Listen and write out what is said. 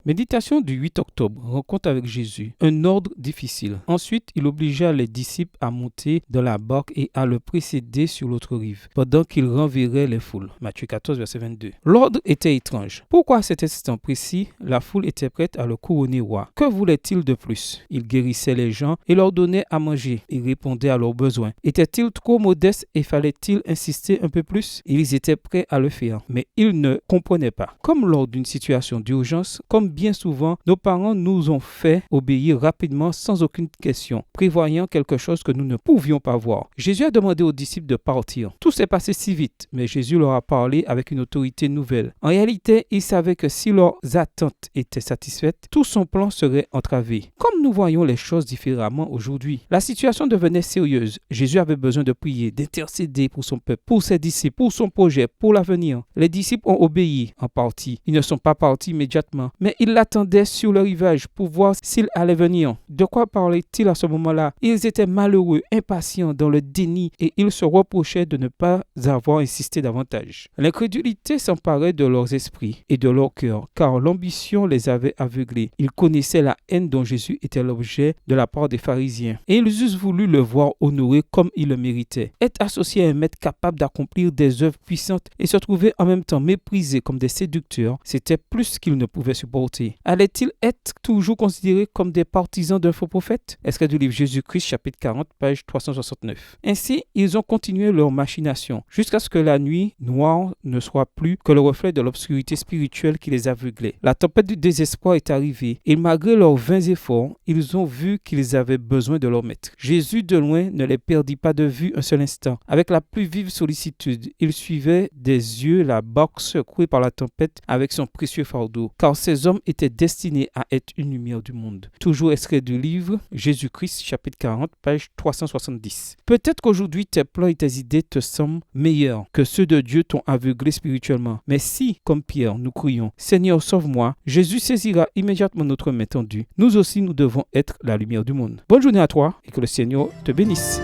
Méditation du 8 octobre, rencontre avec Jésus, un ordre difficile. Ensuite, il obligea les disciples à monter dans la barque et à le précéder sur l'autre rive, pendant qu'il renverrait les foules. Matthieu 14, verset 22. L'ordre était étrange. Pourquoi à cet instant précis, la foule était prête à le couronner roi? Que voulait-il de plus? Il guérissait les gens et leur donnait à manger. Il répondait à leurs besoins. Était-il trop modeste et fallait-il insister un peu plus? Ils étaient prêts à le faire, mais ils ne comprenaient pas. Comme lors d'une situation d'urgence, comme bien souvent, nos parents nous ont fait obéir rapidement sans aucune question, prévoyant quelque chose que nous ne pouvions pas voir. Jésus a demandé aux disciples de partir. Tout s'est passé si vite, mais Jésus leur a parlé avec une autorité nouvelle. En réalité, il savait que si leurs attentes étaient satisfaites, tout son plan serait entravé. Comme nous voyons les choses différemment aujourd'hui, la situation devenait sérieuse. Jésus avait besoin de prier, d'intercéder pour son peuple, pour ses disciples, pour son projet, pour l'avenir. Les disciples ont obéi en partie. Ils ne sont pas partis immédiatement, mais ils l'attendaient sur le rivage pour voir s'il allait venir. De quoi parlait-il à ce moment-là? Ils étaient malheureux, impatients, dans le déni et ils se reprochaient de ne pas avoir insisté davantage. L'incrédulité s'emparait de leurs esprits et de leur cœur, car l'ambition les avait aveuglés. Ils connaissaient la haine dont Jésus était l'objet de la part des pharisiens et ils eussent voulu le voir honoré comme il le méritait. Être associé à un maître capable d'accomplir des œuvres puissantes et se trouver en même temps méprisé comme des séducteurs, c'était plus qu'ils ne pouvaient supporter. Allaient-ils être toujours considérés comme des partisans d'un faux prophète? Extrait du livre Jésus-Christ, chapitre 40, page 369. Ainsi, ils ont continué leur machination jusqu'à ce que la nuit noire ne soit plus que le reflet de l'obscurité spirituelle qui les aveuglait. La tempête du désespoir est arrivée et malgré leurs vains efforts, ils ont vu qu'ils avaient besoin de leur maître. Jésus de loin ne les perdit pas de vue un seul instant. Avec la plus vive sollicitude, il suivait des yeux la barque secouée par la tempête avec son précieux fardeau, car ces hommes étaient destinés à être une lumière du monde. Toujours extrait du livre Jésus-Christ, chapitre 40, page 370. Peut-être qu'aujourd'hui tes plans et tes idées te semblent meilleurs que ceux de Dieu t'ont aveuglé spirituellement. Mais si, comme Pierre, nous crions « Seigneur, sauve-moi », Jésus saisira immédiatement notre main tendue. Nous aussi, nous devons être la lumière du monde. Bonne journée à toi et que le Seigneur te bénisse.